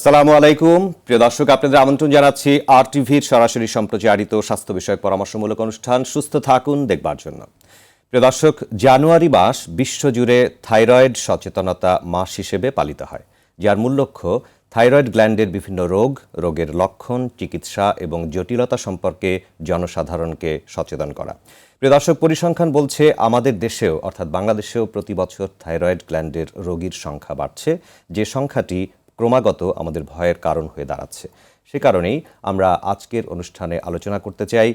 আসসালামু আলাইকুম প্রিয় দর্শক, আপনাদের আমন্ত্রণ জানাচ্ছি RTVর সরাসরি সম্প্রচারিত স্বাস্থ্য বিষয়ক পরামর্শমূলক অনুষ্ঠান সুস্থ থাকুন দেখবার জন্য। প্রিয় দর্শক, জানুয়ারি মাস বিশ্বজুড়ে থাইরয়েড সচেতনতা মাস হিসেবে পালিত হয়, যার মূল লক্ষ্য থাইরয়েড গ্ল্যান্ডের বিভিন্ন রোগের লক্ষণ, চিকিৎসা এবং জটিলতা সম্পর্কে জনসাধারণকে সচেতন করা। প্রিয় দর্শক, পরিসংখ্যান বলছে আমাদের দেশেও অর্থাৎ বাংলাদেশেও প্রতি বছর থাইরয়েড গ্ল্যান্ডের রোগীর সংখ্যা বাড়ছে, যে সংখ্যাটি ক্রমাগত আমাদের ভয়ের কারণ হয়ে দাঁড়াচ্ছে। সে কারণেই আমরা আজকের অনুষ্ঠানে আলোচনা করতে চাই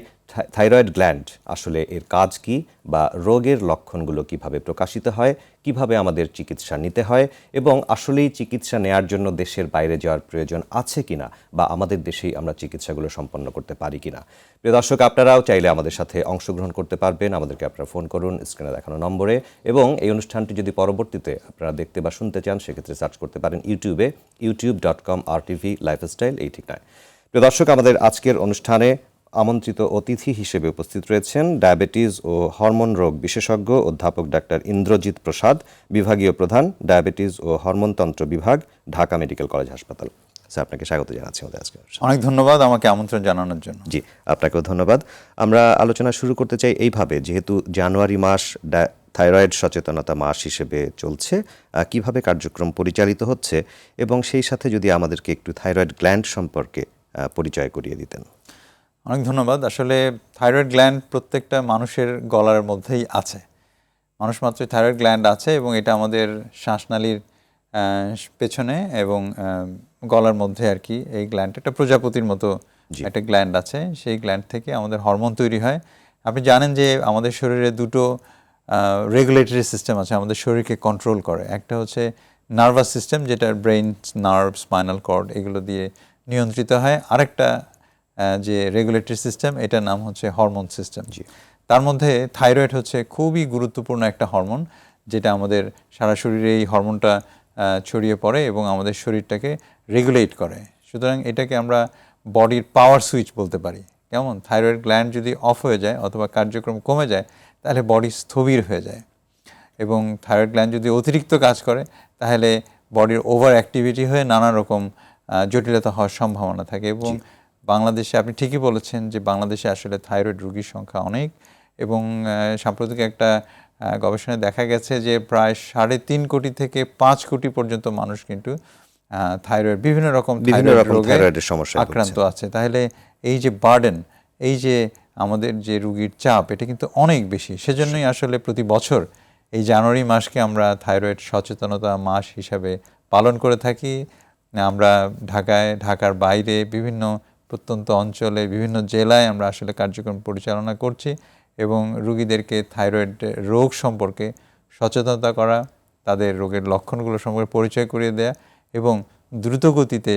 থাইরয়েড গ্ল্যান্ড আসলে এর কাজ কি, বা রোগের লক্ষণগুলো কিভাবে প্রকাশিত হয়, কিভাবে আমাদের চিকিৎসা নিতে হয়, এবং আসলেই চিকিৎসা নেয়ার জন্য দেশের বাইরে যাওয়ার প্রয়োজন আছে কিনা, বা আমাদের দেশেই আমরা চিকিৎসাগুলো সম্পন্ন করতে পারি কিনা। প্রিয় দর্শক, আপনারাও চাইলে আমাদের সাথে অংশগ্রহণ করতে পারবেন। আমাদেরকে আপনারা ফোন করুন স্ক্রিনে দেখানো নম্বরে, এবং এই অনুষ্ঠানটি যদি পরবর্তীতে আপনারা দেখতে বা শুনতে চান সেক্ষেত্রে সার্চ করতে পারেন ইউটিউবে youtube.com RTV লাইফস্টাইল এই ঠিকানায়। প্রিয় দর্শক, আমাদের আজকের অনুষ্ঠানে আমন্ত্রিত অতিথি হিসেবে উপস্থিত রয়েছেন ডায়াবেটিস ও হরমোন রোগ বিশেষজ্ঞ অধ্যাপক ডাক্তার ইন্দ্রজিৎ প্রসাদ, বিভাগীয় প্রধান, ডায়াবেটিস ও হরমোনতন্ত্র বিভাগ, ঢাকা মেডিকেল কলেজ হাসপাতাল। স্যার, আপনাকে স্বাগত জানাচ্ছি আমাদের আজকে। অনেক ধন্যবাদ আমাকে আমন্ত্রণ জানানোর জন্য। জি, আপনাকেও ধন্যবাদ। আমরা আলোচনা শুরু করতে চাই এইভাবে, যেহেতু জানুয়ারি মাস থাইরয়েড সচেতনতা মাস হিসেবে চলছে, কিভাবে কার্যক্রম পরিচালিত হচ্ছে, এবং সেই সাথে যদি আমাদেরকে একটু থাইরয়েড গ্ল্যান্ড সম্পর্কে পরিচয় করিয়ে দিতেন। অনেক ধন্যবাদ। আসলে থাইরয়েড গ্ল্যান্ড প্রত্যেকটা মানুষের গলার মধ্যেই আছে। মানুষ মাত্রই থাইরয়েড গ্ল্যান্ড আছে, এবং এটা আমাদের শ্বাসনালীর পেছনে এবং গলার মধ্যে আর কি। এই গ্ল্যান্ড একটা প্রজাপতির মতো একটা গ্ল্যান্ড আছে। সেই গ্ল্যান্ড থেকে আমাদের হরমোন তৈরি হয়। আপনি জানেন যে আমাদের শরীরে দুটো রেগুলেটরি সিস্টেম আছে, আমাদের শরীরকে কন্ট্রোল করে। একটা হচ্ছে নার্ভাস সিস্টেম, যেটা ব্রেইন, নার্ভ, স্পাইনাল কর্ড এগুলো দিয়ে নিয়ন্ত্রিত হয়। আরেকটা যে রেগুলেটরি সিস্টেম, এটার নাম হচ্ছে হরমোন সিস্টেম। তার মধ্যে থাইরয়েড হচ্ছে খুবই গুরুত্বপূর্ণ একটা হরমোন, যেটা আমাদের সারা শরীরে এই হরমোনটা ছড়িয়ে পড়ে এবং আমাদের শরীরটাকে রেগুলেট করে। সুতরাং এটাকে আমরা বডির পাওয়ার সুইচ বলতে পারি। কেমন, থাইরয়েড গ্ল্যান্ড যদি অফ হয়ে যায় অথবা কার্যক্রম কমে যায়, তাহলে বডি স্থবির হয়ে যায়। এবং থাইরয়েড গ্ল্যান্ড যদি অতিরিক্ত কাজ করে, তাহলে বডির ওভার অ্যাক্টিভিটি হয়ে নানা রকম জটিলতা হওয়ার সম্ভাবনা থাকে। এবং বাংলাদেশে আপনি ঠিকই বলেছেন যে বাংলাদেশে আসলে থাইরয়েড রোগীর সংখ্যা অনেক, এবং সাম্প্রতিক একটা গবেষণায় দেখা গেছে যে প্রায় 3.5 কোটি থেকে 5 কোটি পর্যন্ত মানুষ কিন্তু থাইরয়েড বিভিন্ন রকম থাইরয়েডের সমস্যা আক্রান্ত আছে। তাহলে এই যে বার্ডেন, এই যে আমাদের যে রোগীর চাপ, এটা কিন্তু অনেক বেশি। সেজন্যই আসলে প্রতি বছর এই জানুয়ারি মাসকে আমরা থাইরয়েড সচেতনতা মাস হিসাবে পালন করে থাকি। আমরা ঢাকার বাইরে বিভিন্ন প্রত্যন্ত অঞ্চলে, বিভিন্ন জেলায় আমরা আসলে কার্যক্রম পরিচালনা করছি, এবং রোগীদেরকে থাইরয়েড রোগ সম্পর্কে সচেতনতা করা, তাদের রোগের লক্ষণগুলো সম্পর্কে পরিচয় করিয়ে দেয়া, এবং দ্রুত গতিতে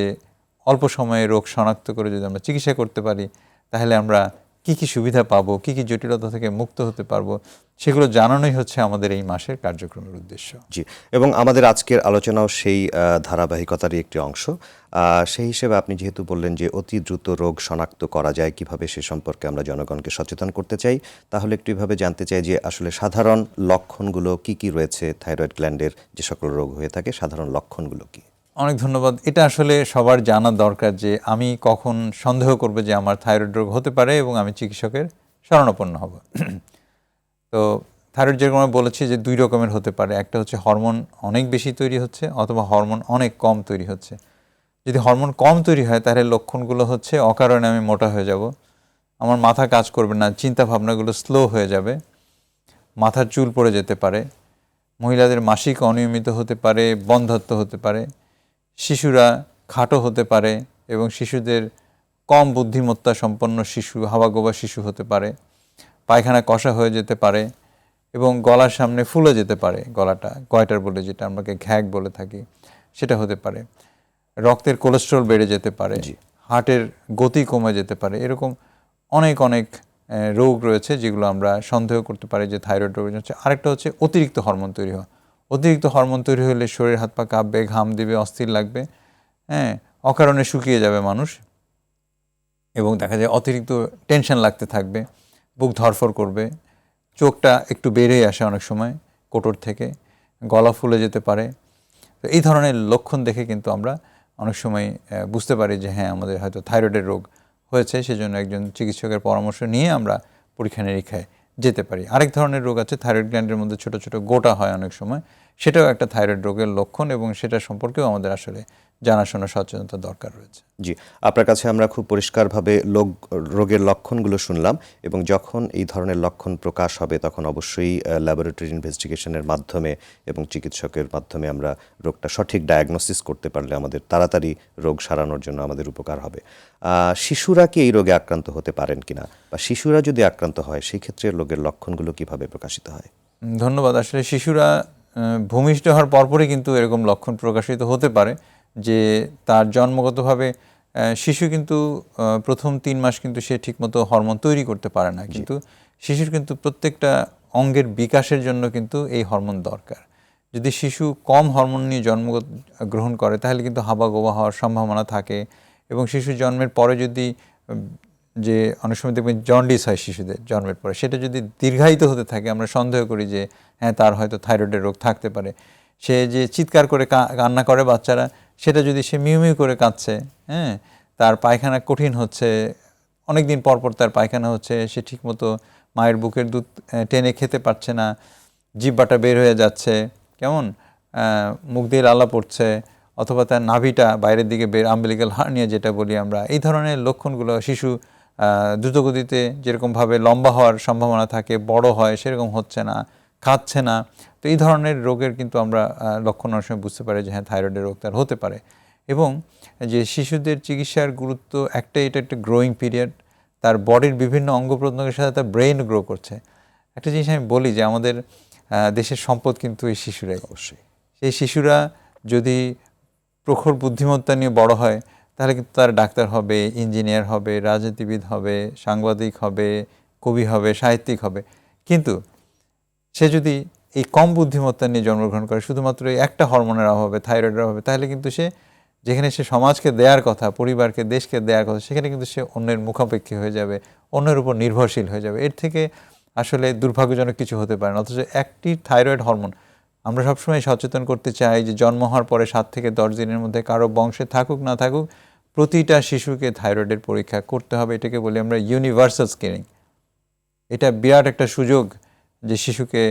অল্প সময়ে রোগ শনাক্ত করে যদি আমরা চিকিৎসা করতে পারি, তাহলে আমরা কি কি সুবিধা পাবো, কি কি জটিলতা থেকে মুক্ত হতে পারবো, সেগুলো জানানোই হচ্ছে আমাদের এই মাসের কার্যক্রমের উদ্দেশ্য। জি, এবং আমাদের আজকের আলোচনাও সেই ধারাবাহিকতারই একটি অংশ। সেই হিসেবে আপনি যেহেতু বললেন যে অতি দ্রুত রোগ শনাক্ত করা যায় কিভাবে, সে সম্পর্কে আমরা জনগণকে সচেতন করতে চাই। তাহলে একটু এভাবে জানতে চাই যে আসলে সাধারণ লক্ষণগুলো কি কি রয়েছে, থাইরয়েড গ্ল্যান্ডের যে সকল রোগ হয়ে থাকে সাধারণ লক্ষণগুলো কি? অনেক ধন্যবাদ। এটা আসলে সবার জানা দরকার যে আমি কখন সন্দেহ করব যে আমার থাইরয়েড রোগ হতে পারে এবং আমি চিকিৎসকের শরণাপন্ন হব। তো থাইরয়েড, যেরকম আমি বলেছি, যে 2 রকমের হতে পারে। একটা হচ্ছে হরমোন অনেক বেশি তৈরি হচ্ছে, অথবা হরমোন অনেক কম তৈরি হচ্ছে। যদি হরমোন কম তৈরি হয়, তাহলে লক্ষণগুলো হচ্ছে অকারণে আমি মোটা হয়ে যাব, আমার মাথা কাজ করবে না, চিন্তা ভাবনাগুলো স্লো হয়ে যাবে, মাথার চুল পড়ে যেতে পারে, মহিলাদের মাসিক অনিয়মিত হতে পারে, বন্ধ্যাত্ব হতে পারে, শিশুরা খাটো হতে পারে, এবং শিশুদের কম বুদ্ধিমত্তা সম্পন্ন শিশু, হাওয়াগোবা শিশু হতে পারে, পায়খানা কষা হয়ে যেতে পারে, এবং গলার সামনে ফুলে যেতে পারে, গলাটা গয়টার বলে, যেটা আমরা ঘ্যাগ বলে থাকি, সেটা হতে পারে। রক্তের কোলেস্ট্রল বেড়ে যেতে পারে, হার্টের গতি কমে যেতে পারে। এরকম অনেক রোগ রয়েছে যেগুলো আমরা সন্দেহ করতে পারি যে থাইরয়েড রোগ হচ্ছে। আরেকটা হচ্ছে অতিরিক্ত হরমোন তৈরি হওয়া। অতিরিক্ত হরমোন তৈরি হলে শরীর হাত পা কাঁপবে, ঘাম দিবে, অস্থির লাগবে, অকারণে শুকিয়ে যাবে মানুষ, এবং দেখা যায় অতিরিক্ত টেনশন লাগতে থাকবে, বুক ধরফর করবে, চোখটা একটু বেরিয়ে আসে অনেক সময় কোটর থেকে, গলা ফুলে যেতে পারে। তো এই ধরনের লক্ষণ দেখে কিন্তু আমরা অনেক সময় বুঝতে পারি যে হ্যাঁ আমাদের হয়তো থাইরয়েডের রোগ হয়েছে, সেজন্য একজন চিকিৎসকের পরামর্শ নিয়ে আমরা পরীক্ষা নিরীক্ষায় যেতে পারি। আরেক ধরনের রোগ আছে, থাইরয়েড গ্ল্যান্ডের মধ্যে ছোট ছোট গোটা হয় অনেক সময়, সেটাও একটা থাইরয়েড রোগের লক্ষণ এবং সেটা সম্পর্কেও আমাদের আসলে জানাশোনা সচেতনতা দরকার রয়েছে। জি, আপনার কাছে আমরা খুব পরিষ্কারভাবে রোগের লক্ষণগুলো শুনলাম, এবং যখন এই ধরনের লক্ষণ প্রকাশ হবে তখন অবশ্যই ল্যাবরেটরি ইনভেস্টিগেশনের মাধ্যমে এবং চিকিৎসকের মাধ্যমে আমরা রোগটা সঠিক ডায়াগনোসিস করতে পারলে আমাদের তাড়াতাড়ি রোগ সারানোর জন্য আমাদের উপকার হবে। শিশুরা কি এই রোগে আক্রান্ত হতে পারেন কিনা, বা শিশুরা যদি আক্রান্ত হয় সেই ক্ষেত্রে রোগের লক্ষণগুলো কিভাবে প্রকাশিত হয়? ধন্যবাদ। আসলে শিশুরা ভূমিষ্ঠ হওয়ার পরপরই কিন্তু এরকম লক্ষণ প্রকাশিত হতে পারে যে তার জন্মগতভাবে শিশু কিন্তু প্রথম 3 মাস কিন্তু সে ঠিকমতো হরমোন তৈরি করতে পারে না, কিন্তু শিশুর কিন্তু প্রত্যেকটা অঙ্গের বিকাশের জন্য কিন্তু এই হরমোন দরকার। যদি শিশু কম হরমোন নিয়ে গ্রহণ করে তাহলে কিন্তু হাবাগোবা হওয়ার সম্ভাবনা থাকে, এবং শিশু জন্মের পরে যদি যে অনেক সময় দেখবেন জন্ডিস হয় শিশুদের জন্মের পরে, সেটা যদি দীর্ঘায়িত হতে থাকে আমরা সন্দেহ করি যে হ্যাঁ তার হয়তো থাইরয়েডের রোগ থাকতে পারে। সে যে চিৎকার করে কান্না করে বাচ্চারা, সেটা যদি সে মিউ মিউ করে কাঁদছে, হ্যাঁ তার পায়খানা কঠিন হচ্ছে, অনেক দিন পর পর তার পায়খানা হচ্ছে, সে ঠিকমতো মায়ের বুকের দুধ টেনে খেতে পারছে না, জিহ্বাটা বের হয়ে যাচ্ছে, কেমন মুখ দিয়ে লালা পড়ছে, অথবা তার নাভিটা বাইরের দিকে বের, আম্বিলিক্যাল হার্নিয়া যেটা বলি আমরা, এই ধরনের লক্ষণগুলো শিশু দ্রুতগতিতে যেরকমভাবে লম্বা হওয়ার সম্ভাবনা থাকে, বড় হয় সেরকম হচ্ছে না, খাচ্ছে না। তো এই ধরনের রোগের কিন্তু আমরা লক্ষণ অনেক সময় বুঝতে পারি যে হ্যাঁ থাইরয়েডের রোগ তার হতে পারে। এবং যে শিশুদের চিকিৎসার গুরুত্ব একটাই, এটা একটা গ্রোয়িং পিরিয়ড, তার বডির বিভিন্ন অঙ্গ প্রত্যঙ্গের সাথে তার ব্রেইন গ্রো করছে। একটা জিনিস আমি বলি যে আমাদের দেশের সম্পদ কিন্তু এই শিশুরাই। অবশ্যই। সেই শিশুরা যদি প্রখর বুদ্ধিমত্তা নিয়ে বড় হয় তাহলে কিন্তু তার ডাক্তার হবে, ইঞ্জিনিয়ার হবে, রাজনীতিবিদ হবে, সাংবাদিক হবে, কবি হবে, সাহিত্যিক হবে। কিন্তু সে যদি এই কম বুদ্ধিমত্তা নিয়ে জন্মগ্রহণ করে শুধুমাত্র এই একটা হরমোনের অভাবে, থাইরয়েডের অভাবে, তাহলে কিন্তু সে যেখানে সে সমাজকে দেওয়ার কথা, পরিবারকে, দেশকে দেওয়ার কথা, সেখানে কিন্তু সে অন্যের মুখাপেক্ষী হয়ে যাবে, অন্যের উপর নির্ভরশীল হয়ে যাবে। এর থেকে আসলে দুর্ভাগ্যজনক কিছু হতে পারে না। অথচ একটি থাইরয়েড হরমোন, আমরা সবসময় সচেতন করতে চাই যে জন্ম হওয়ার পরে 7 থেকে 10 দিনের মধ্যে কারো বংশে থাকুক না থাকুক, প্রতিটা শিশুকে থাইরয়েডের পরীক্ষা করতে হবে। এটাকে বলি আমরা ইউনিভার্সাল স্ক্রিনিং। এটা বিরাট একটা সুযোগ যে শিশুকে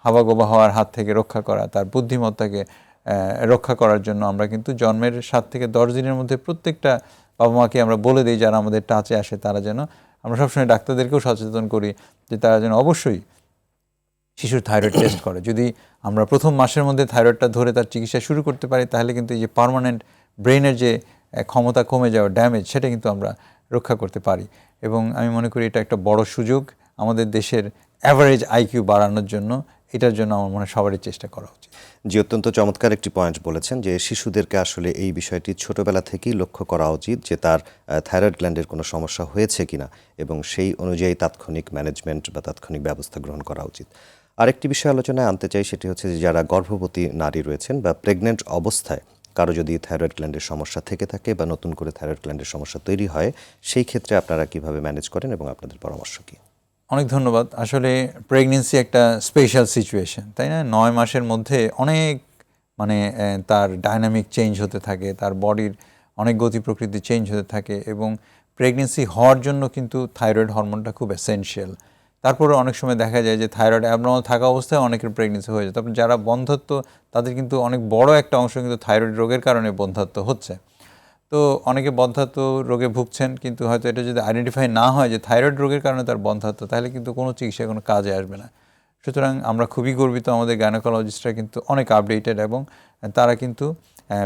হাবাগোবা হওয়ার হাত থেকে রক্ষা করা, তার বুদ্ধিমত্তাকে রক্ষা করার জন্য আমরা কিন্তু জন্মের 7 থেকে 10 দিনের মধ্যে প্রত্যেকটা বাবা মাকে আমরা বলে দিই যারা আমাদের টাচে আসে, তারা যেন, আমরা সবসময় ডাক্তারদেরকেও সচেতন করি যে তারা যেন অবশ্যই শিশুর থাইরয়েড টেস্ট করে। যদি আমরা প্রথম মাসের মধ্যে থাইরয়েডটা ধরে তার চিকিৎসা শুরু করতে পারি তাহলে কিন্তু এই যে পার্মানেন্ট ব্রেনের যে ক্ষমতা কমে যাওয়া, ড্যামেজ, সেটা কিন্তু আমরা রক্ষা করতে পারি। এবং আমি মনে করি এটা একটা বড় সুযোগ আমাদের দেশের অ্যাভারেজ আইকিউ বাড়ানোর জন্য। এটার জন্য আমার মনে হয় সবারই চেষ্টা করা উচিত। জি, অত্যন্ত চমৎকার একটি পয়েন্ট বলেছেন যে শিশুদেরকে আসলে এই বিষয়টি ছোটবেলা থেকেই লক্ষ্য করা উচিত যে তার থাইরয়েড গ্ল্যান্ডের কোনো সমস্যা হয়েছে কিনা, এবং সেই অনুযায়ী তাৎক্ষণিক ম্যানেজমেন্ট বা তাৎক্ষণিক ব্যবস্থা গ্রহণ করা উচিত। আরেকটি বিষয় আলোচনায় আনতে চাই, সেটি হচ্ছে যে যারা গর্ভবতী নারী রয়েছেন বা প্রেগনেন্ট অবস্থায় কারো যদি থাইরয়েড গ্ল্যান্ডের সমস্যা থেকে থাকে বা নতুন করে থাইরয়েড গ্ল্যান্ডের সমস্যা তৈরি হয়, সেই ক্ষেত্রে আপনারা কিভাবে ম্যানেজ করেন এবং আপনাদের পরামর্শ কী? অনেক ধন্যবাদ। আসলে প্রেগনেন্সি একটা স্পেশাল সিচুয়েশন, তাই না? 9 মাসের মধ্যে অনেক তার ডাইনামিক চেঞ্জ হতে থাকে, তার বডির অনেক গতি প্রকৃতি চেঞ্জ হতে থাকে, এবং প্রেগনেন্সি হওয়ার জন্য কিন্তু থাইরয়েড হরমোনটা খুব এসেনশিয়াল। তারপরে অনেক সময় দেখা যায় যে থাইরয়েড অ্যাবনর্মাল থাকা অবস্থায় অনেকের প্রেগনেন্সি হয়ে যায়। তারপর যারা বন্ধ্যত্ব, তাদের কিন্তু অনেক বড় একটা অংশ কিন্তু থাইরয়েড রোগের কারণে বন্ধ্যত্ব হচ্ছে। তো অনেকে বন্ধ্যাত্ব রোগে ভুগছেন, কিন্তু হয়তো এটা যদি আইডেন্টিফাই না হয় যে থাইরয়েড রোগের কারণে তার বন্ধ্যাত্ব, তাহলে কিন্তু কোনো চিকিৎসা কোনো কাজে আসবে না। সুতরাং আমরা খুবই গর্বিত, আমাদের গাইনোকোলজিস্টরা কিন্তু অনেক আপডেটেড, এবং তারা কিন্তু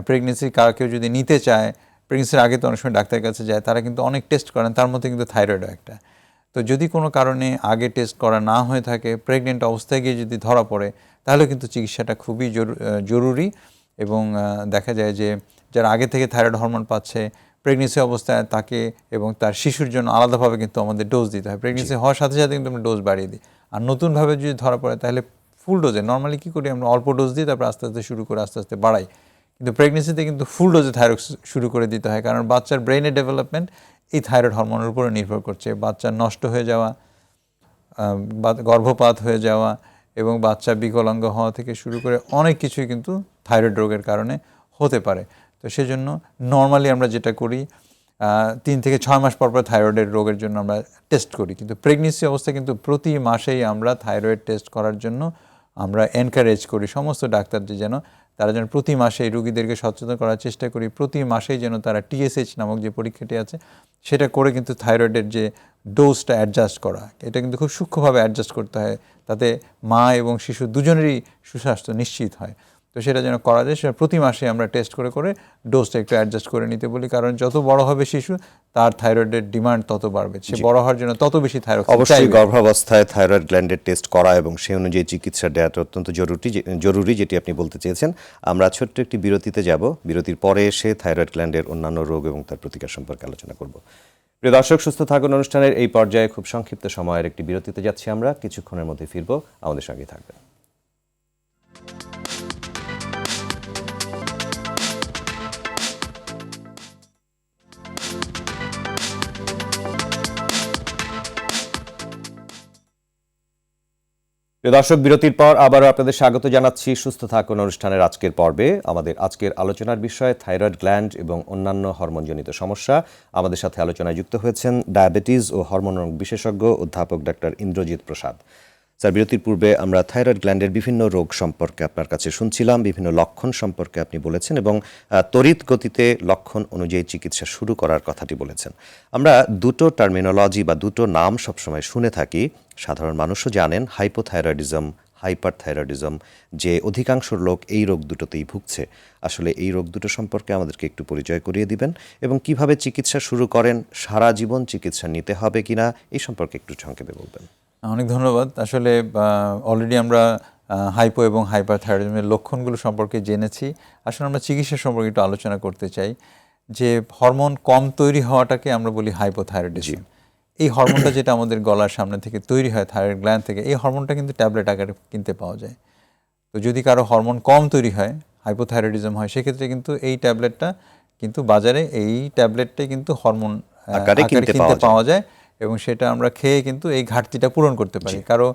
প্রেগনেন্সি কেউ যদি নিতে চায়, প্রেগনেন্সির আগে তো অনেক সময় ডাক্তারের কাছে যায়, তারা কিন্তু অনেক টেস্ট করেন, তার মধ্যে কিন্তু থাইরয়েডও একটা। তো যদি কোনো কারণে আগে টেস্ট করা না হয়ে থাকে, প্রেগনেন্ট অবস্থায় গিয়ে যদি ধরা পড়ে, তাহলে কিন্তু চিকিৎসাটা খুবই জরুরি। এবং দেখা যায় যে যারা আগে থেকে থাইরয়েড হরমোন পাচ্ছে, প্রেগনেন্সি অবস্থায় তাকে এবং তার শিশুর জন্য আলাদাভাবে কিন্তু আমাদের ডোজ দিতে হয়। প্রেগনেন্সি হওয়ার সাথে সাথে কিন্তু আমরা ডোজ বাড়িয়ে দিই। আর নতুনভাবে যদি ধরা পড়ে তাহলে ফুল ডোজে, নর্মালি কী করি আমরা অল্প ডোজ দিই, তারপর আস্তে আস্তে শুরু করে আস্তে আস্তে বাড়াই। কিন্তু প্রেগনেন্সিতে কিন্তু ফুল ডোজে থাইরয়েড শুরু করে দিতে হয়, কারণ বাচ্চার ব্রেনের ডেভেলপমেন্ট এই থাইরয়েড হরমোনের উপরে নির্ভর করছে। বাচ্চার নষ্ট হয়ে যাওয়া, গর্ভপাত হয়ে যাওয়া এবং বাচ্চা বিকলাঙ্গ হওয়া থেকে শুরু করে অনেক কিছুই কিন্তু থাইরয়েড রোগের কারণে হতে পারে। তো সেজন্য নর্মালি আমরা যেটা করি 3 থেকে 6 মাস পর পর থাইরয়েডের রোগের জন্য আমরা টেস্ট করি, কিন্তু প্রেগনেন্সি অবস্থায় কিন্তু প্রতি মাসেই আমরা থাইরয়েড টেস্ট করার জন্য আমরা এনকারেজ করি সমস্ত ডাক্তারদের যেন তারা যেন প্রতি মাসে এই রোগীদেরকে সচেতন করার চেষ্টা করি, প্রতি মাসেই যেন তারা TSH নামক যে পরীক্ষাটি আছে সেটা করে কিন্তু থাইরয়েডের যে ডোজটা অ্যাডজাস্ট করা, এটা কিন্তু খুব সূক্ষ্মভাবে অ্যাডজাস্ট করতে হয়, তাতে মা এবং শিশু দুজনেরই সুস্বাস্থ্য নিশ্চিত হয়। তো সেটা যেন করা যায়, সেটা প্রতি মাসে আমরা টেস্ট করে করে ডোজটা একটু অ্যাডজাস্ট করে নিতে বলি, কারণ যত বড় হবে শিশু তার থাইরয়েডের ডিমান্ড তত বাড়বে, সে বড় হওয়ার জন্য তত বেশি থাইরয়েড অবশ্যই গর্ভাবস্থায় থাইরয়েড গ্ল্যান্ডের টেস্ট করা এবং সেই অনুযায়ী চিকিৎসা দেওয়াটা অত্যন্ত জরুরি যেটি আপনি বলতে চেয়েছেন। আমরা ছোট্ট একটি বিরতিতে যাব, বিরতির পরে এসে থাইরয়েড গ্ল্যান্ডের অন্যান্য রোগ এবং তার প্রতিকার সম্পর্কে আলোচনা করব। প্রিয় দর্শক, সুস্থ থাকুন অনুষ্ঠানের এই পর্যায়ে খুব সংক্ষিপ্ত সময়ের একটি বিরতিতে যাচ্ছি আমরা, কিছুক্ষণের মধ্যে ফিরবো, আমাদের সঙ্গে থাকবেন। প্রিয় দর্শক, বিরতির পর আবারও আপনাদের স্বাগত জানাচ্ছি সুস্থ থাকুন অনুষ্ঠানের আজকের পর্বে। আমাদের আজকের আলোচনার বিষয় থাইরয়েড গ্ল্যান্ড এবং অন্যান্য হরমোনজনিত সমস্যা। আমাদের সাথে আলোচনায় যুক্ত হয়েছেন ডায়াবেটিস ও হরমোন রোগ বিশেষজ্ঞ অধ্যাপক ডাক্তার ইন্দ্রজিৎ প্রসাদ। স্যার, বিরতির পূর্বে আমরা থাইরয়েড গ্ল্যান্ডের বিভিন্ন রোগ সম্পর্কে আপনার কাছে শুনছিলাম, বিভিন্ন লক্ষণ সম্পর্কে আপনি বলেছেন এবং তড়িৎ গতিতে লক্ষণ অনুযায়ী চিকিৎসা শুরু করার কথাটি বলেছেন। আমরা দুটো টার্মিনোলজি বা দুটো নাম সবসময় শুনে থাকি, সাধারণ মানুষও জানেন, হাইপোথাইরয়েডিজম, হাইপারথাইরয়েডিজম, যে অধিকাংশ লোক এই রোগ দুটোতেই ভুগছে। আসলে এই রোগ দুটো সম্পর্কে আমাদেরকে একটু পরিচয় করিয়ে দিবেন এবং কিভাবে চিকিৎসা শুরু করেন, সারা জীবন চিকিৎসা নিতে হবে কিনা এই সম্পর্কে একটু সংক্ষেপে বলবেন। অনেক ধন্যবাদ। আসলে অলরেডি আমরা হাইপো এবং হাইপারথাইরয়েডিজমের লক্ষণগুলো সম্পর্কে জেনেছি। আসলে আমরা চিকিৎসা সম্পর্কে একটু আলোচনা করতে চাই যে হরমোন কম তৈরি হওয়াটাকে আমরা বলি হাইপোথাইরয়েডিজম। এই হরমোনটা যেটা আমাদের গলার সামনে থেকে তৈরি হয় থাইরয়েড গ্ল্যান্ড থেকে, এই হরমোনটা কিন্তু ট্যাবলেট আকারে কিনতে পাওয়া যায়। তো যদি কারো হরমোন কম তৈরি হয়, হাইপোথাইরয়েডিজম হয়, সেক্ষেত্রে কিন্তু এই ট্যাবলেটটা কিন্তু বাজারে এই ট্যাবলেটটাই কিন্তু হরমোন আকারে কিনতে পাওয়া যায় এবং সেটা আমরা খেয়ে কিন্তু এই ঘাটতিটা পূরণ করতে পারি। কারো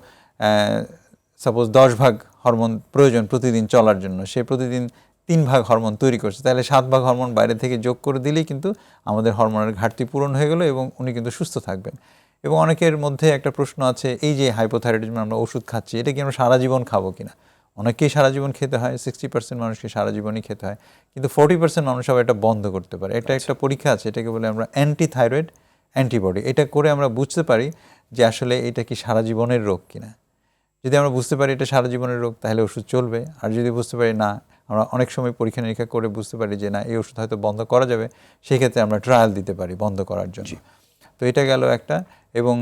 সাপোজ 10 ভাগ হরমোন প্রয়োজন প্রতিদিন চলার জন্য, সে প্রতিদিন 3 ভাগ হরমোন তৈরি করছে, তাহলে 7 ভাগ হরমোন বাইরে থেকে যোগ করে দিলেই কিন্তু আমাদের হরমোনের ঘাটতি পূরণ হয়ে গেল এবং উনি কিন্তু সুস্থ থাকবেন। এবং অনেকের মধ্যে একটা প্রশ্ন আছে, এই যে হাইপোথাইরয়েডিজম আমরা ওষুধ খাচ্ছি, এটা কি আমরা সারা জীবন খাবো কিনা? অনেকেই সারা জীবন খেতে হয়, 60% মানুষকে সারা জীবনই খেতে হয়, কিন্তু 40% মানুষ আবার এটা বন্ধ করতে পারে। এটা একটা পরীক্ষা আছে, এটাকে বলে আমরা অ্যান্টি থাইরয়েড অ্যান্টিবডি। এটা করে আমরা বুঝতে পারি যে আসলে এটা কি সারা জীবনের রোগ কিনা। যদি আমরা বুঝতে পারি এটা সারা জীবনের রোগ, তাহলে ওষুধ চলবে। আর যদি বুঝতে পারি না, আমরা অনেক সময় পরীক্ষা নিরীক্ষা করে বুঝতে পারি যে না, এই ওষুধ হয়তো বন্ধ করা যাবে, সেক্ষেত্রে আমরা ট্রায়াল দিতে পারি বন্ধ করার জন্য। তো এটা গেল একটা। এবং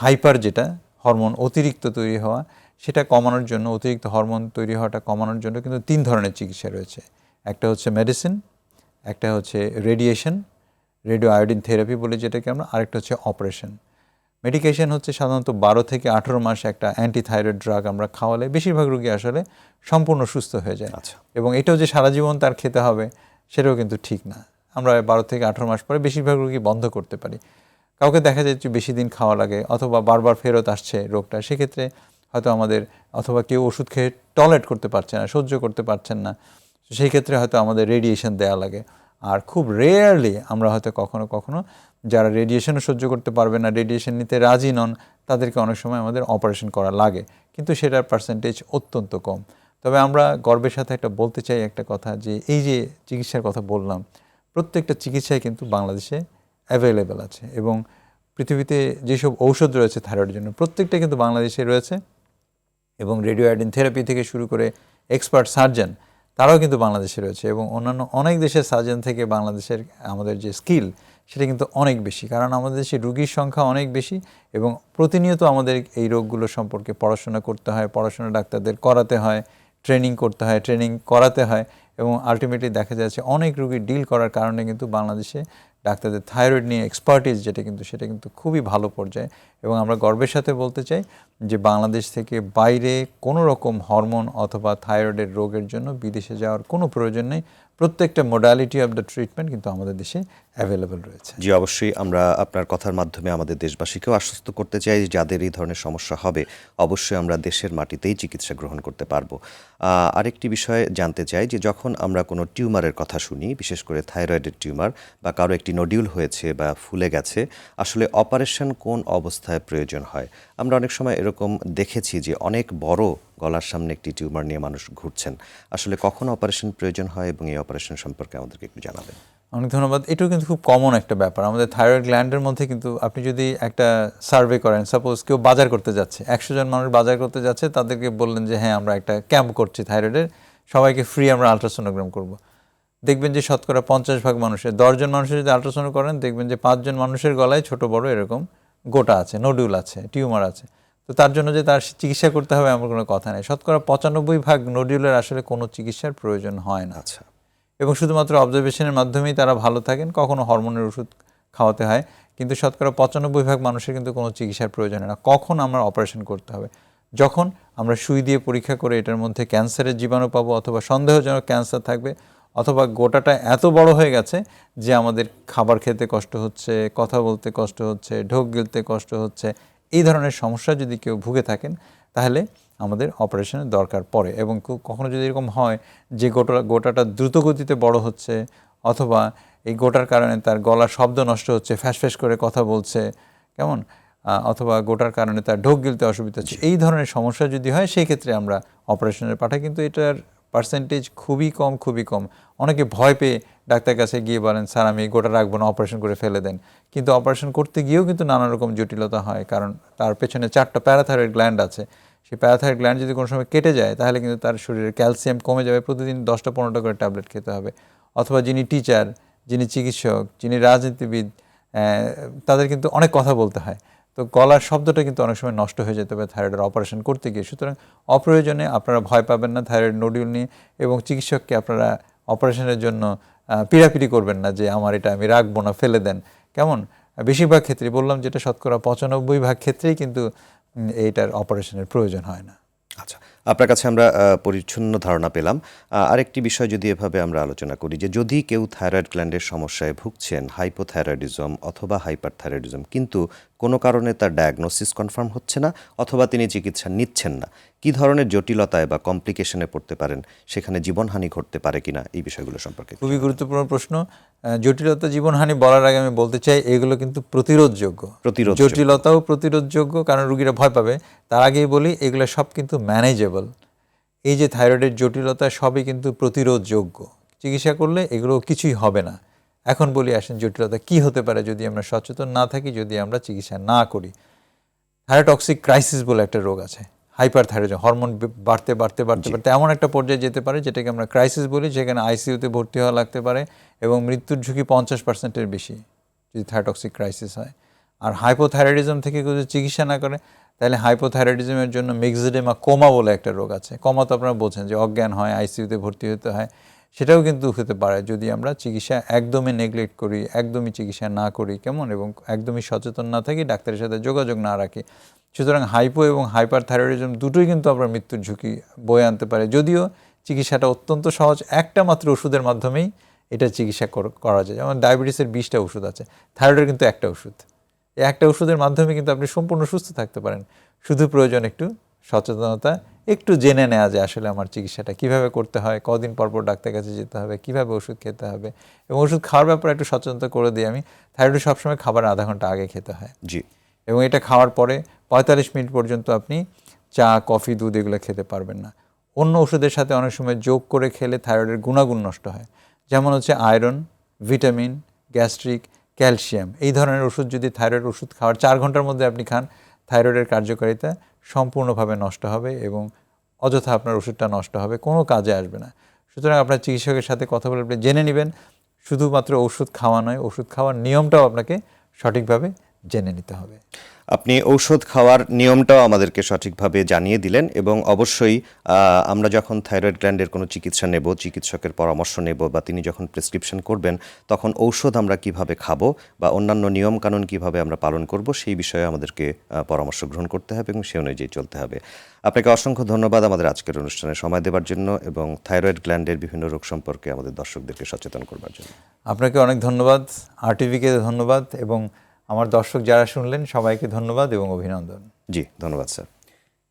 হাইপার, যেটা হরমোন অতিরিক্ত তৈরি হওয়া, সেটা কমানোর জন্য, অতিরিক্ত হরমোন তৈরি হওয়াটা কমানোর জন্য কিন্তু 3 ধরনের চিকিৎসা রয়েছে। একটা হচ্ছে মেডিসিন, একটা হচ্ছে রেডিয়েশন, রেডিও আয়োডিন থেরাপি বলে যেটাকে আমরা, আরেকটা হচ্ছে অপারেশন। মেডিকেশন হচ্ছে সাধারণত 12 থেকে 18 মাস একটা অ্যান্টি থাইরয়েড ড্রাগ আমরা খাওয়ালে বেশিরভাগ রোগী আসলে সম্পূর্ণ সুস্থ হয়ে যায়। এবং এটাও যে সারা জীবন তার খেতে হবে সেটাও কিন্তু ঠিক না। আমরা 12 থেকে 18 মাস পরে বেশিরভাগ রোগী বন্ধ করতে পারি। কাউকে দেখা যায় যে বেশি দিন খাওয়া লাগে অথবা বারবার ফেরত আসছে রোগটা, সেক্ষেত্রে হয়তো আমাদের, অথবা কেউ ওষুধ খেয়ে টলারেট করতে পারছে না, সহ্য করতে পারছেন না, সেই ক্ষেত্রে হয়তো আমাদের রেডিয়েশন দেওয়া লাগে। আর খুব রেয়ারলি আমরা হয়তো কখনো কখনো যারা রেডিয়েশনও সহ্য করতে পারবে না, রেডিয়েশন নিতে রাজি নন, তাদেরকে অনেক সময় আমাদের অপারেশন করা লাগে, কিন্তু সেটার পার্সেন্টেজ অত্যন্ত কম। তবে আমরা গর্বের সাথে একটা বলতে চাই একটা কথা, যে এই যে চিকিৎসার কথা বললাম, প্রত্যেকটা চিকিৎসায় কিন্তু বাংলাদেশে অ্যাভেলেবেল আছে এবং পৃথিবীতে যেসব ঔষধ রয়েছে থাইরয়েডের জন্য প্রত্যেকটা কিন্তু বাংলাদেশে রয়েছে। এবং রেডিও আয়োডিন থেরাপি থেকে শুরু করে এক্সপার্ট সার্জন, তারাও কিন্তু বাংলাদেশে রয়েছে। এবং অন্যান্য অনেক দেশের সার্জন থেকে বাংলাদেশের আমাদের যে স্কিল, সেটা কিন্তু অনেক বেশি, কারণ আমাদের দেশে রোগীর সংখ্যা অনেক বেশি এবং প্রতিনিয়ত আমাদের এই রোগগুলো সম্পর্কে পড়াশোনা করতে হয়, পড়াশোনা ডাক্তারদের করাতে হয়, ট্রেনিং করতে হয়, ট্রেনিং করাতে হয় এবং আলটিমেটলি দেখা যাচ্ছে অনেক রোগী ডিল করার কারণে কিন্তু বাংলাদেশে ডাক্তারদের থাইরয়েড নিয়ে এক্সপার্টিস যেটা কিন্তু, সেটা কিন্তু খুবই ভালো পর্যায়ে। এবং আমরা গর্বের সাথে বলতে চাই যে বাংলাদেশ থেকে বাইরে কোনো রকম হরমোন অথবা থাইরয়েডের রোগের জন্য বিদেশে যাওয়ার কোনো প্রয়োজন নেই। প্রত্যেকটা মোডালিটি অফ দ্য ট্রিটমেন্ট কিন্তু আমাদের দেশে অ্যাভেলেবল রয়েছে। জি, অবশ্যই আমরা আপনার কথার মাধ্যমে আমাদের দেশবাসীকেও আশ্বস্ত করতে চাই যে যাদের এই ধরনের সমস্যা হবে অবশ্যই আমরা দেশের মাটিতেই চিকিৎসা গ্রহণ করতে পারবো। আরেকটি বিষয় জানতে চাই যে যখন আমরা কোনো টিউমারের কথা শুনি, বিশেষ করে থাইরয়েডের টিউমার বা কারো একটি নডিউল হয়েছে বা ফুলে গেছে, আসলে অপারেশন কোন অবস্থায় প্রয়োজন হয়? আমরা অনেক সময় এরকম দেখেছি যে অনেক বড় গলার সামনে একটি টিউমার নিয়ে মানুষ ঘুরছেন। আসলে কখন অপারেশন প্রয়োজন হয় এবং এই অপারেশন সম্পর্কে আমাদেরকে একটু জানাবেন। অনেক ধন্যবাদ। এটাও কিন্তু খুব কমন একটা ব্যাপার। আমাদের থাইরয়েড গ্ল্যান্ডের মধ্যে কিন্তু আপনি যদি একটা সার্ভে করেন, সাপোজ কেউ বাজার করতে যাচ্ছে, 100 জন মানুষ বাজার করতে যাচ্ছে, তাদেরকে বললেন যে হ্যাঁ আমরা একটা ক্যাম্প করছি থাইরয়েডের, সবাইকে ফ্রি আমরা আলট্রাসোনোগ্রাম করব। দেখবেন যে শতকরা 50 ভাগ মানুষের, 10 জন মানুষের যদি আলট্রাসাউন্ড করেন দেখবেন যে 5 জন মানুষের গলায় ছোট বড় এরকম গোটা আছে, নডিউল আছে, টিউমার আছে। তো তার জন্য যে তার চিকিৎসা করতে হবে এমন কোনো কথা নেই। শতকরা 95 ভাগ নডিউলের আসলে কোনো চিকিৎসার প্রয়োজন হয় না। আচ্ছা, এবং শুধুমাত্র অবজারভেশনের মাধ্যমেই তারা ভালো থাকেন, কখনো হরমোনের ওষুধ খাওয়াতে হয়, কিন্তু শতকরা 95 ভাগ মানুষের কিন্তু কোনো চিকিৎসার প্রয়োজন হয় না। কখন আমরা অপারেশন করতে হবে? যখন আমরা সুই দিয়ে পরীক্ষা করে এটার মধ্যে ক্যান্সারের জীবাণু পাবো, অথবা সন্দেহজনক ক্যান্সার থাকবে, অথবা গোটাটা এত বড় হয়ে গেছে যে আমাদের খাবার খেতে কষ্ট হচ্ছে, কথা বলতে কষ্ট হচ্ছে, ঢোক গিলতে কষ্ট হচ্ছে, এই ধরনের সমস্যা যদি কেউ ভুগে থাকেন তাহলে আমাদের অপারেশনের দরকার পড়ে। এবং কখনো যদি এরকম হয় যে গোটাটা দ্রুত গতিতে বড় হচ্ছে, অথবা এই গোটার কারণে তার গলার শব্দ নষ্ট হচ্ছে, ফ্যাসফ্যাস করে কথা বলছে, কেমন, অথবা গোটার কারণে তার ঢোক গিলতে অসুবিধা হচ্ছে, এই ধরনের সমস্যা যদি হয় সেই ক্ষেত্রে আমরা অপারেশনের পাঠাই। কিন্তু এটার পার্সেন্টেজ খুবই কম, খুবই কম। অনেকে ভয় পেয়ে ডাক্তার কাছে গিয়ে বলেন স্যার আমি গোটা রাখবো না, অপারেশন করে ফেলে দেন। কিন্তু অপারেশন করতে গিয়েও কিন্তু নানা রকম জটিলতা হয়, কারণ তার পেছনে 4টা প্যারাথাইরয়েড গ্ল্যান্ড আছে। সেই প্যারাথাইরয়েড গ্ল্যান্ড যদি কোনো সময় কেটে যায় তাহলে কিন্তু তার শরীরে ক্যালসিয়াম কমে যাবে, প্রতিদিন 10টা 15টা করে ট্যাবলেট খেতে হবে। অথবা যিনি টিচার, যিনি চিকিৎসক, যিনি রাজনীতিবিদ, তাদের কিন্তু অনেক কথা বলতে হয়। তো গলার শব্দটা কিন্তু অনেক সময় নষ্ট হয়ে যেতে পারে থাইরয়েডের অপারেশন করতে গিয়ে। সুতরাং অপ্রয়োজনে আপনারা ভয় পাবেন না থাইরয়েড নডিউল নিয়ে, এবং চিকিৎসককে আপনারা অপারেশনের জন্য পিড়াপিড়ি করবেন না যে আমার এটা আমি রাখবো না, ফেলে দেন, কেমন। বেশিরভাগ ক্ষেত্রে বললাম যেটা শতকরা 95 ভাগ ক্ষেত্রেই কিন্তু এইটার অপারেশনের প্রয়োজন হয় না। আচ্ছা, আপনার কাছে আমরা পরিচ্ছন্ন ধারণা পেলাম। আরেকটি বিষয় যদি এভাবে আমরা আলোচনা করি যে যদি কেউ থাইরয়েড গ্ল্যান্ডের সমস্যায় ভুগছেন, হাইপোথাইরয়েডিজম অথবা হাইপারথাইরয়েডিজম, কিন্তু কোনো কারণে তার ডায়াগনোসিস কনফার্ম হচ্ছে না অথবা তিনি চিকিৎসা নিচ্ছেন না, কী ধরনের জটিলতায় বা কমপ্লিকেশনে পড়তে পারেন, সেখানে জীবনহানি ঘটতে পারে কিনা, এই বিষয়গুলো সম্পর্কে খুবই গুরুত্বপূর্ণ প্রশ্ন। জটিলতা, জীবনহানি বলার আগে আমি বলতে চাই এগুলো কিন্তু প্রতিরোধযোগ্য। জটিলতাও প্রতিরোধযোগ্য, কারণ রুগীরা ভয় পাবে। তার আগেই বলি এগুলো সব কিন্তু ম্যানেজেবল। এই যে থাইরয়েডের জটিলতা সবই কিন্তু প্রতিরোধযোগ্য, চিকিৎসা করলে এগুলো কিছুই হবে না। এখন বলি আসেন জটিলতা কি হতে পারে যদি আমরা সচেতন না থাকি, যদি আমরা চিকিৎসা না করি। থাইরোটক্সিক ক্রাইসিস বলে একটা রোগ আছে, হাইপারথাইরয়েডিজম, হরমোন বাড়তে বাড়তে বাড়তে বাড়তে এমন একটা পর্যায়ে যেতে পারে যেটাকে আমরা ক্রাইসিস বলি, যেখানে আইসিইউতে ভর্তি হওয়া লাগতে পারে, এবং মৃত্যুর ঝুঁকি 50%-এর বেশি যদি থাইরোটক্সিক ক্রাইসিস হয়। আর হাইপোথাইরয়েডিজম থেকে যদি চিকিৎসা না করে তাহলে হাইপোথাইরয়েডিজমের জন্য মিক্সেডেমা কোমা বলে একটা রোগ আছে। কোমা তো আপনারা বোঝেন যে অজ্ঞান হয়, আইসিইউতে ভর্তি হতে হয়। সেটাও কিন্তু হতে পারে যদি আমরা চিকিৎসা একদমই নেগলেক্ট করি, একদমই চিকিৎসা না করি, কেমন, এবং একদমই সচেতন না থাকি, ডাক্তারের সাথে যোগাযোগ না রাখি। সুতরাং হাইপো এবং হাইপারথাইরয়েডিজম দুটোই কিন্তু আপনার মৃত্যুর ঝুঁকি বয়ে আনতে পারে, যদিও চিকিৎসাটা অত্যন্ত সহজ, একটা মাত্র ওষুধের মাধ্যমেই এটা চিকিৎসা করা যায়। যেমন ডায়াবেটিসের 20টা ওষুধ আছে, থাইরয়েডের কিন্তু একটা ওষুধ। এই একটা ওষুধের মাধ্যমে কিন্তু আপনি সম্পূর্ণ সুস্থ থাকতে পারেন। শুধু প্রয়োজন একটু সচেতনতা, একটু জেনে নেওয়া যে আসলে আমার চিকিৎসাটা কীভাবে করতে হয়, কদিন পর পর ডাক্তার কাছে যেতে হবে, কীভাবে ওষুধ খেতে হবে, এবং ওষুধ খাওয়ার ব্যাপারে একটু সচেতনতা করে দিই আমি। থাইরয়েড সবসময় খাবার আধা ঘন্টা আগে খেতে হয়, জি, এবং এটা খাওয়ার পরে 45 মিনিট পর্যন্ত আপনি চা, কফি, দুধ এগুলো খেতে পারবেন না। অন্য ওষুধের সাথে অনেক সময় যোগ করে খেলে থাইরয়েডের গুণাগুণ নষ্ট হয়। যেমন হচ্ছে আয়রন, ভিটামিন, গ্যাস্ট্রিক, ক্যালসিয়াম, এই ধরনের ওষুধ যদি থাইরয়েড ওষুধ খাওয়ার 4 ঘন্টার মধ্যে আপনি খান, থাইরয়েডের কার্যকারিতা সম্পূর্ণভাবে নষ্ট হবে এবং অযথা আপনার ওষুধটা নষ্ট হবে, কোনো কাজে আসবে না। সুতরাং আপনার চিকিৎসকের সাথে কথা বলে আপনি জেনে নেবেন। শুধুমাত্র ওষুধ খাওয়া নয়, ওষুধ খাওয়ার নিয়মটাও আপনাকে সঠিকভাবে জেনে নিতে হবে। আপনি ঔষধ খাওয়ার নিয়মটাও আমাদেরকে সঠিকভাবে জানিয়ে দিলেন এবং অবশ্যই আমরা যখন থাইরয়েড গ্ল্যান্ডের কোনো চিকিৎসা নেব, চিকিৎসকের পরামর্শ নেব বা তিনি যখন প্রেসক্রিপশন করবেন তখন ঔষধ আমরা কিভাবে খাবো বা অন্যান্য নিয়মকানুন কিভাবে আমরা পালন করব সেই বিষয়ে আমাদেরকে পরামর্শ গ্রহণ করতে হবে এবং সে অনুযায়ী চলতে হবে। আপনাকে অসংখ্য ধন্যবাদ আমাদের আজকের অনুষ্ঠানে সময় দেওয়ার জন্য এবং থাইরয়েড গ্ল্যান্ডের বিভিন্ন রোগ সম্পর্কে আমাদের দর্শকদেরকে সচেতন করবার জন্য। আপনাকে অনেক ধন্যবাদ, আরটিভিকে ধন্যবাদ এবং আমার দর্শক যারা শুনলেন সবাইকে ধন্যবাদ এবং অভিনন্দন। জি, ধন্যবাদ স্যার।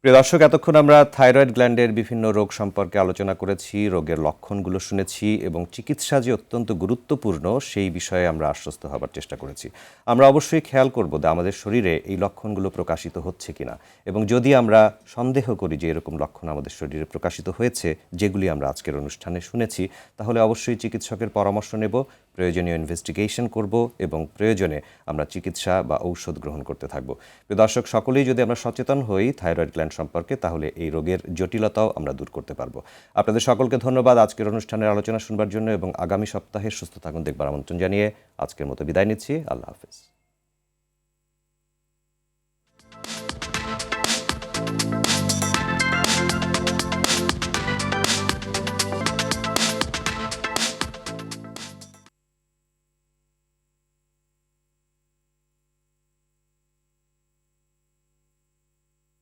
প্রিয় দর্শক, এতক্ষণ আমরা থাইরয়েড গ্ল্যান্ডের বিভিন্ন রোগ সম্পর্কে আলোচনা করেছি, রোগের লক্ষণগুলো শুনেছি এবং চিকিৎসা যে অত্যন্ত গুরুত্বপূর্ণ সেই বিষয়ে আমরা আশ্বস্ত হবার চেষ্টা করেছি। আমরা অবশ্যই খেয়াল করব যে আমাদের শরীরে এই লক্ষণগুলো প্রকাশিত হচ্ছে কিনা এবং যদি আমরা সন্দেহ করি যে এরকম লক্ষণ আমাদের শরীরে প্রকাশিত হয়েছে, যেগুলি আমরা আজকের অনুষ্ঠানে শুনেছি, তাহলে অবশ্যই চিকিৎসকের পরামর্শ নেব, প্রয়োজনীয় ইনভেস্টিগেশন করব এবং প্রয়োজনে আমরা চিকিৎসা বা ঔষধ গ্রহণ করতে থাকব। প্রিয় দর্শক, সকলেই যদি আমরা সচেতন হই থাইরয়েড গ্ল্যান্ড সম্পর্কে, তাহলে এই রোগের জটিলতাও আমরা দূর করতে পারবো। আপনাদের সকলকে ধন্যবাদ আজকের অনুষ্ঠানের আলোচনা শুনবার জন্য এবং আগামী সপ্তাহে সুস্থ থাকুন দেখবার আমন্ত্রণ জানিয়ে আজকের মতো বিদায় নিচ্ছি। আল্লাহ হাফেজ।